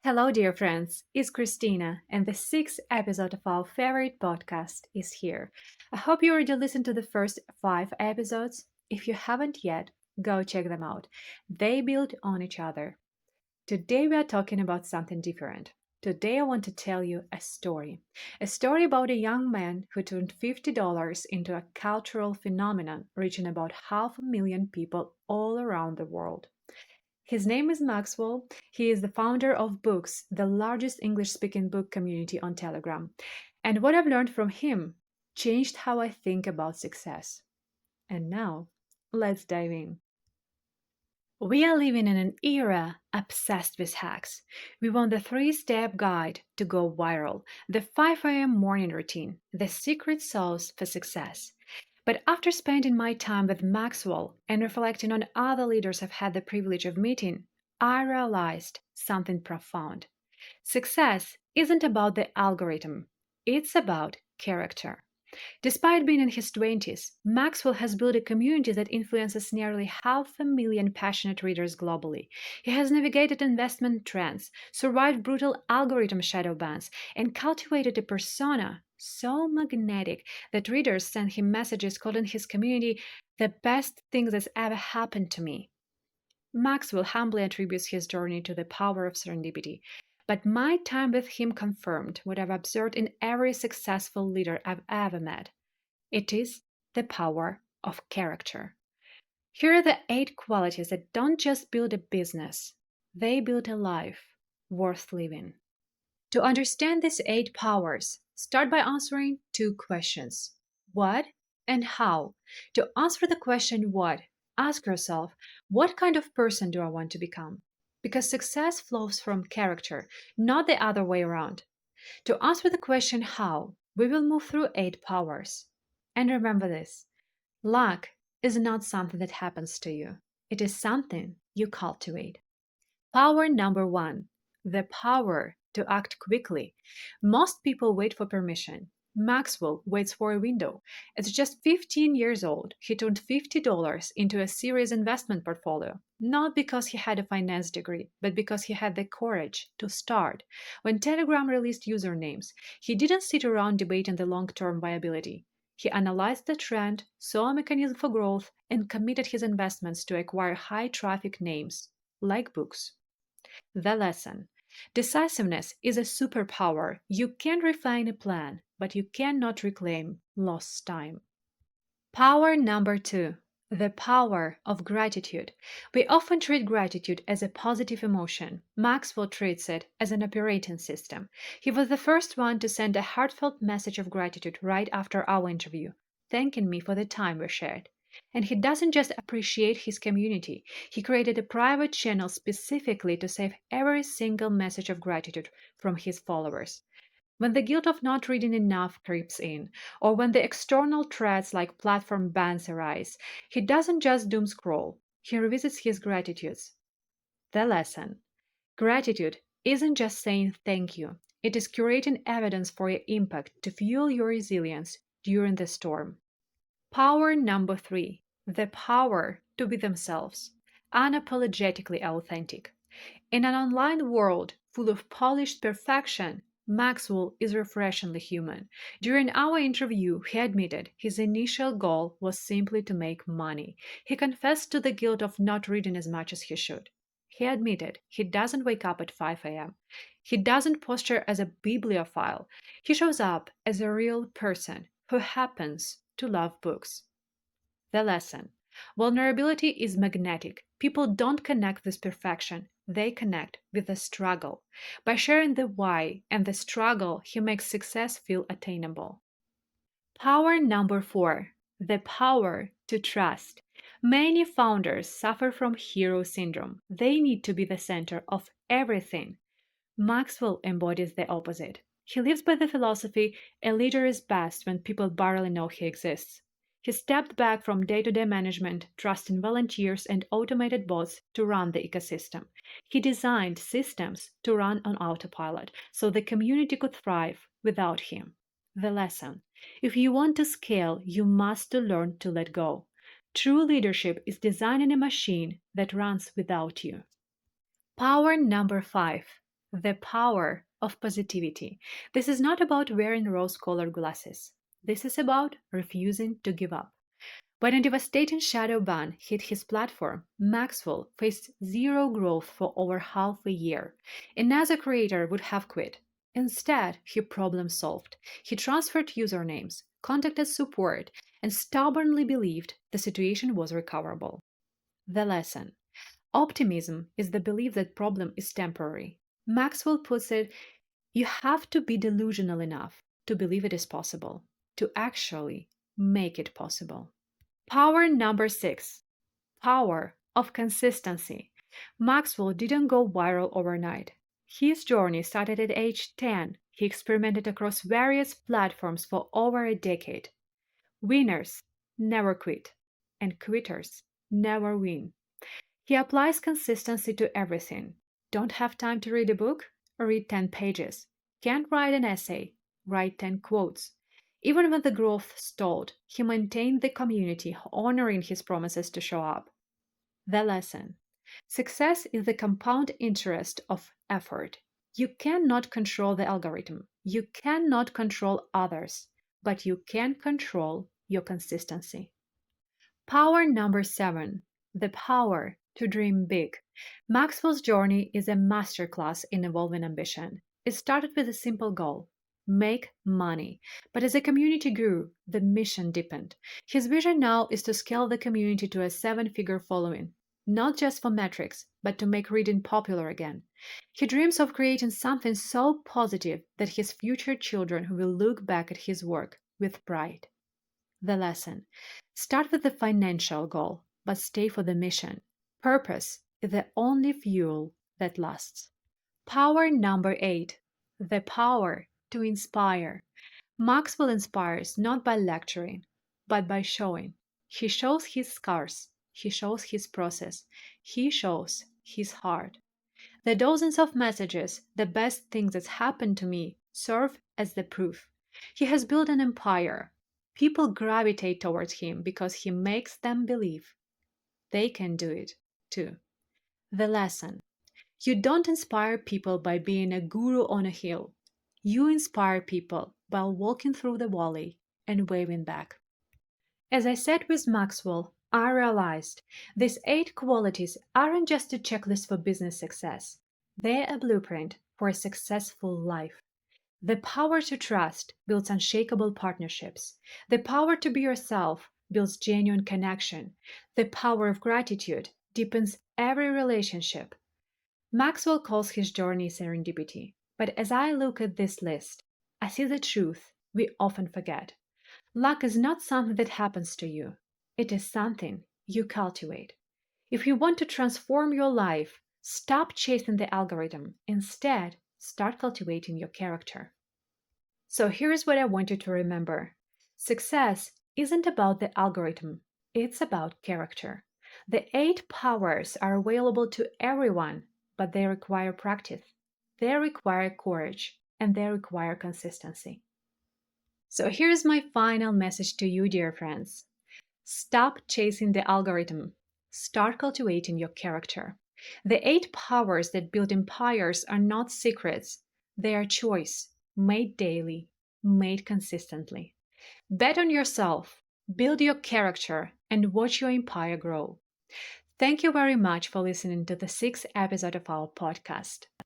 Hello, dear friends. It's Christina, and the sixth episode of our favorite podcast is here. I hope you already listened to the first five episodes. If you haven't yet, go check them out. They build on each other. Today, we are talking about something different. Today, I want to tell you a story about a young man who turned $50 into a cultural phenomenon, reaching about 500,000 people all around the world. His name is Maxwell. He is the founder of Books, the largest English speaking book community on Telegram. And what I've learned from him changed how I think about success. And now, let's dive in. We are living in an era obsessed with hacks. We want the three-step guide to go viral, the 5 a.m. morning routine, the secret sauce for success. But after spending my time with Maxwell and reflecting on other leaders I've had the privilege of meeting, I realized something profound. Success isn't about the algorithm, it's about character. Despite being in his 20s, Maxwell has built a community that influences nearly 500,000 passionate readers globally. He has navigated investment trends, survived brutal algorithm shadow bans, and cultivated a persona so magnetic that readers send him messages calling his community the best thing that's ever happened to me. Maxwell humbly attributes his journey to the power of serendipity, but my time with him confirmed what I've observed in every successful leader I've ever met. It is the power of character. Here are the 8 qualities that don't just build a business, they build a life worth living. To understand these 8 powers, start by answering 2 questions: what and how. To answer the question what, ask yourself, what kind of person do I want to become? Because success flows from character, not the other way around. To answer the question how, we will move through 8 powers. And remember this: luck is not something that happens to you, it is something you cultivate. Power number 1: the power to act quickly. Most people wait for permission. Maxwell waits for a window. At just 15 years old, he turned $50 into a serious investment portfolio, not because he had a finance degree, but because he had the courage to start. When Telegram released usernames, he didn't sit around debating the long term viability. He analyzed the trend, saw a mechanism for growth, and committed his investments to acquire high traffic names, like books. The lesson: decisiveness is a superpower. You can refine a plan, but you cannot reclaim lost time. Power number 2: the power of gratitude. We often treat gratitude as a positive emotion. Maxwell treats it as an operating system. He was the first one to send a heartfelt message of gratitude right after our interview, thanking me for the time we shared. And he doesn't just appreciate his community, he created a private channel specifically to save every single message of gratitude from his followers. When the guilt of not reading enough creeps in, or when the external threats like platform bans arise, he doesn't just doom scroll, he revisits his gratitudes. The lesson: gratitude isn't just saying thank you, it is curating evidence for your impact to fuel your resilience during the storm. Power number 3: the power to be themselves, unapologetically authentic. In an online world full of polished perfection, Maxwell is refreshingly human. During our interview, he admitted his initial goal was simply to make money. He confessed to the guilt of not reading as much as he should. He admitted he doesn't wake up at 5 a.m. He doesn't posture as a bibliophile. He shows up as a real person who happens to love books. The lesson: vulnerability is magnetic. People don't connect with perfection, they connect with the struggle. By sharing the why and the struggle, he makes success feel attainable. Power number 4: the power to trust. Many founders suffer from hero syndrome. They need to be the center of everything. Maxwell embodies the opposite. He lives by the philosophy a leader is best when people barely know he exists. He stepped back from day to day management, trusting volunteers and automated bots to run the ecosystem. He designed systems to run on autopilot so the community could thrive without him. The lesson: if you want to scale, you must learn to let go. True leadership is designing a machine that runs without you. Power number 5: The power of positivity. This is not about wearing rose colored glasses. This is about refusing to give up. When a devastating shadow ban hit his platform, Maxwell faced zero growth for over half a year. Another creator would have quit. Instead, he problem solved. He transferred usernames, contacted support, and stubbornly believed the situation was recoverable. The lesson. Optimism is the belief that problem is temporary. Maxwell puts it, you have to be delusional enough to believe it is possible, to actually make it possible. Power number 6. Power of consistency. Maxwell didn't go viral overnight. His journey started at age 10. He experimented across various platforms for over a decade. Winners never quit, and quitters never win. He applies consistency to everything. Don't have time to read a book? Read 10 pages. Can't write an essay? Write 10 quotes. Even when the growth stalled, he maintained the community, honoring his promises to show up. The lesson. Success is the compound interest of effort. You cannot control the algorithm. You cannot control others, but you can control your consistency. Power number 7. The power to dream big. Maxwell's journey is a masterclass in evolving ambition. It started with a simple goal: make money. But as the community grew, the mission deepened. His vision now is to scale the community to a 7-figure following, not just for metrics, but to make reading popular again. He dreams of creating something so positive that his future children will look back at his work with pride. The lesson. Start with the financial goal, but stay for the mission. Purpose is the only fuel that lasts. Power number 8. The power to inspire. Maxwell inspires not by lecturing, but by showing. He shows his scars. He shows his process. He shows his heart. The dozens of messages, the best things that's happened to me, serve as the proof. He has built an empire. People gravitate towards him because he makes them believe they can do it too. The lesson. You don't inspire people by being a guru on a hill. You inspire people by walking through the valley and waving back. As I said with Maxwell, I realized these 8 qualities aren't just a checklist for business success. They're a blueprint for a successful life. The power to trust builds unshakable partnerships. The power to be yourself builds genuine connection. The power of gratitude deepens every relationship. Maxwell calls his journey serendipity, but as I look at this list, I see the truth we often forget. Luck is not something that happens to you. It is something you cultivate. If you want to transform your life, stop chasing the algorithm. Instead, start cultivating your character. So here's what I want you to remember. Success isn't about the algorithm. It's about character. The 8 powers are available to everyone, but they require practice. They require courage, and they require consistency. So here's my final message to you, dear friends. Stop chasing the algorithm. Start cultivating your character. The 8 powers that build empires are not secrets. They are choice, made daily, made consistently. Bet on yourself, build your character, and watch your empire grow. Thank you very much for listening to the 6th episode of our podcast.